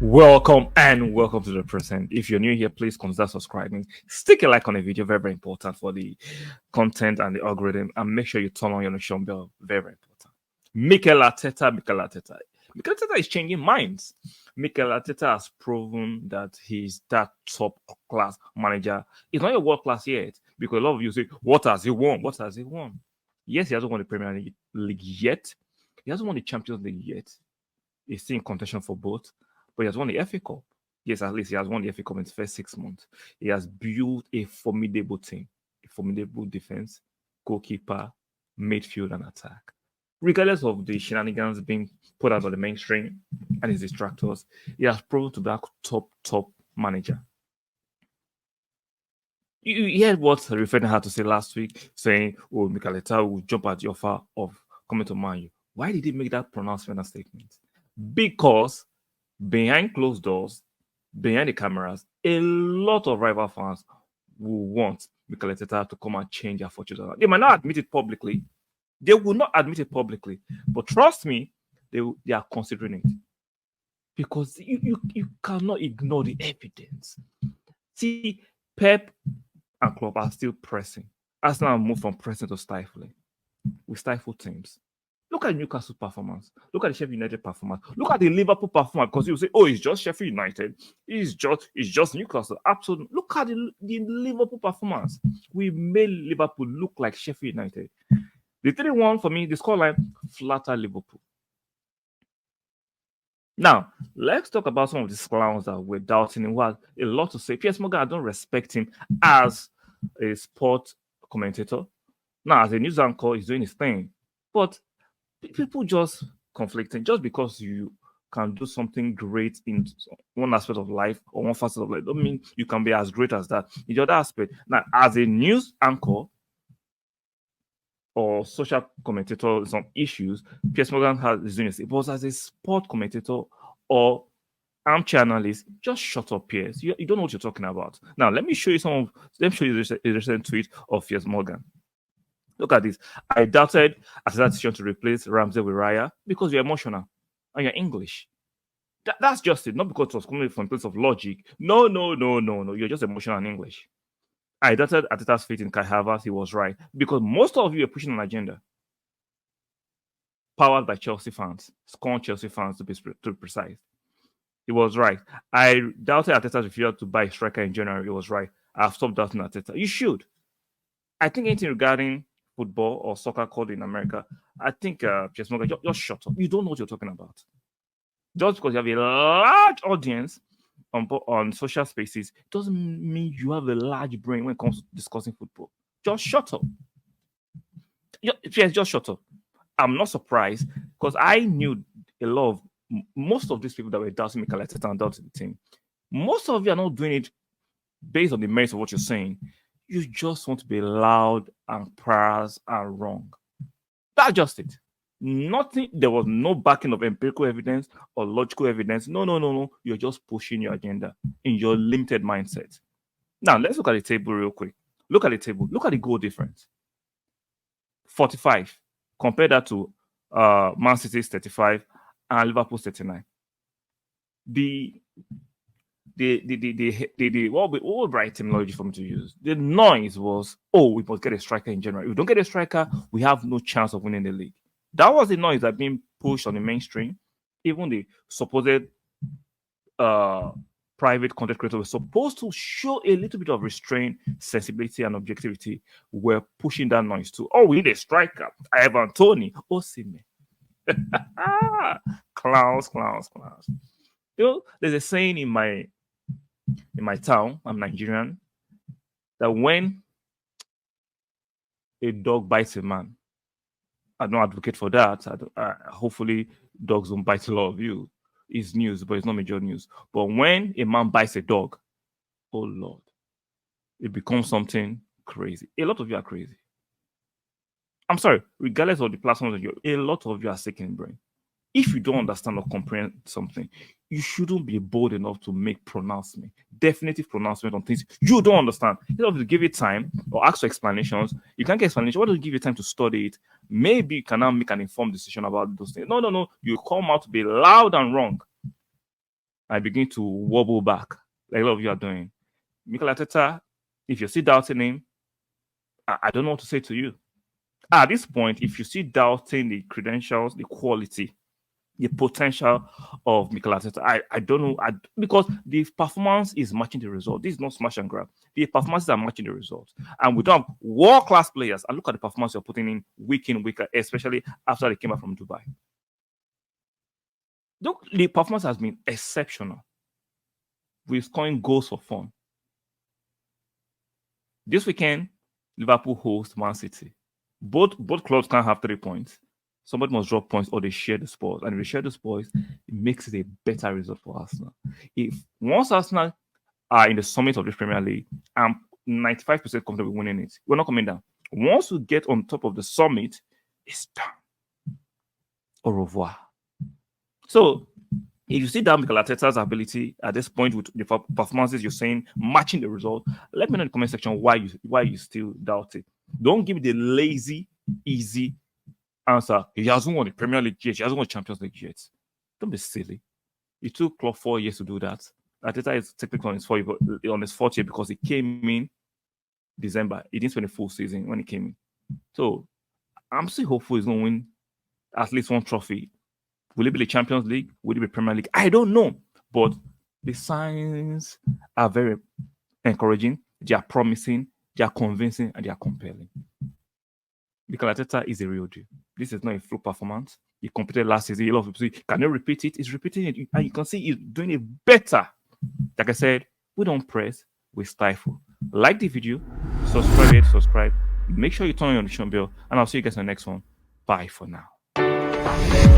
Welcome to the present. If you're new here, please consider subscribing. Stick a like on the video, very, very important for the content and the algorithm. And make sure you turn on your notification bell, very, very important. Mikel Arteta is changing minds. Mikel Arteta has proven that he's that top class manager. He's not a world class yet because a lot of you say, what has he won? What has he won? Yes, he hasn't won the Premier League yet. He hasn't won the Champions League yet. He's still in contention for both, but he has won the FA Cup. Yes, at least he has won the FA Cup in his first 6 months. He has built a formidable team, a formidable defense, goalkeeper, midfield, and attack. Regardless of the shenanigans being put out on the mainstream and his distractors, he has proven to be a top manager. You heard what Refena had to say last week, saying, "Oh, Mikel Arteta will jump at the offer of coming to Man U." Why did he make that pronouncement and statement? Because behind closed doors, behind the cameras, a lot of rival fans will want Mikel Arteta to come and change their fortunes. They might not admit it publicly. They will not admit it publicly. But trust me, they are considering it. Because you cannot ignore the evidence. See, Pep and Klopp are still pressing. Arsenal moved from pressing to stifling. We stifle teams. Look at Newcastle's performance. Look at the Sheffield United performance. Look at the Liverpool performance. Because you say, "Oh, it's just Sheffield United. It's just Newcastle." Absolutely. Look at the Liverpool performance. We made Liverpool look like Sheffield United. The 3-1 for me, the scoreline flatter Liverpool. Now, let's talk about some of these clowns that we're doubting him. Well, a lot to say. Piers Morgan, I don't respect him as a sport commentator. Now, as a news anchor, he's doing his thing. But people just conflicting. Just because you can do something great in one aspect of life or one facet of life, don't mean you can be as great as that in the other aspect. Now, as a news anchor or social commentator on some issues, Piers Morgan is doing this. But as a sport commentator or armchair analyst, just shut up, Piers. You don't know what you're talking about. Now, let me show you a recent tweet of Piers Morgan. Look at this. I doubted Arteta's decision to replace Ramsey with Raya because you're emotional and you're English. That's just it. Not because it was coming from a place of logic. No. You're just emotional and English. I doubted Arteta's faith in Kai Havertz. He was right. Because most of you are pushing an agenda. Powered by Chelsea fans. Scorn Chelsea fans to be precise. He was right. I doubted Arteta's refusal to buy a striker in January. He was right. I've stopped doubting Arteta. You should. I think anything regarding football or soccer called in America, I think just shut up. You don't know what you're talking about. Just because you have a large audience on social spaces doesn't mean you have a large brain when it comes to discussing football. Just shut up. Yes, just shut up. I'm not surprised because I knew most of these people that were doubting Mikel Arteta and doubting the team. Most of you are not doing it based on the merits of what you're saying. You just want to be loud and proud and wrong. That's just it. Nothing. There was no backing of empirical evidence or logical evidence. No. You're just pushing your agenda in your limited mindset. Now, let's look at the table real quick. Look at the table. Look at the goal difference. 45. Compare that to Man City's 35 and Liverpool's 39. What would right terminology for me to use? The noise was, we must get a striker in January. If we don't get a striker, we have no chance of winning the league. That was the noise that being pushed on the mainstream. Even the supposed private content creators were supposed to show a little bit of restraint, sensibility, and objectivity. We're pushing that noise too. We need a striker. Ivan Toney. Osimhen. Clowns. There's a saying in my town, I'm Nigerian, that when a dog bites a man, I don't advocate for that. Hopefully, dogs don't bite a lot of you. It's news, but it's not major news. But when a man bites a dog, oh Lord, it becomes something crazy. A lot of you are crazy. I'm sorry, regardless of the platforms a lot of you are sick in brain. If you don't understand or comprehend something, you shouldn't be bold enough to make definitive pronouncement on things you don't understand. You have to give it time or ask for explanations. You can't get explanation. Why don't you give you time to study it? Maybe you can now make an informed decision about those things. No. You come out to be loud and wrong. I begin to wobble back, like a lot of you are doing. Mikel Arteta, if you're still doubting him, I don't know what to say to you. At this point, if you see doubting the credentials, the quality, the potential of Mikel Arteta, I don't know, because the performance is matching the result. This is not smash and grab. The performances are matching the result. And we don't have world-class players. And look at the performance you're putting in, week, especially after they came back from Dubai. Look, the performance has been exceptional. We're scoring goals for fun. This weekend, Liverpool host Man City. Both clubs can't have 3 points. Somebody must drop points or they share the spoils. And if they share the spoils, it makes it a better result for Arsenal. Once Arsenal are in the summit of the Premier League, I'm 95% comfortable winning it. We're not coming down. Once we get on top of the summit, it's done. Au revoir. So, if you see that Mikel Arteta's ability at this point with the performances you're saying matching the result, let me know in the comment section why you still doubt it. Don't give me the lazy, easy answer. He hasn't won the Premier League yet. He hasn't won the Champions League yet. Don't be silly. It took Klopp 4 years to do that. Arteta is technically on his 4th year because he came in December. He didn't spend a full season when he came in. So I'm still hopeful he's going to win at least one trophy. Will it be the Champions League? Will it be Premier League? I don't know. But the signs are very encouraging. They are promising. They are convincing. And they are compelling. Mikel Arteta is a real deal. This is not a fluke performance. He competed last season. A lot of people say, can you repeat it? He's repeating it. And you can see he's doing it better. Like I said, we don't press, we stifle. Like the video, subscribe. Make sure you turn on your notification bell. And I'll see you guys in the next one. Bye for now.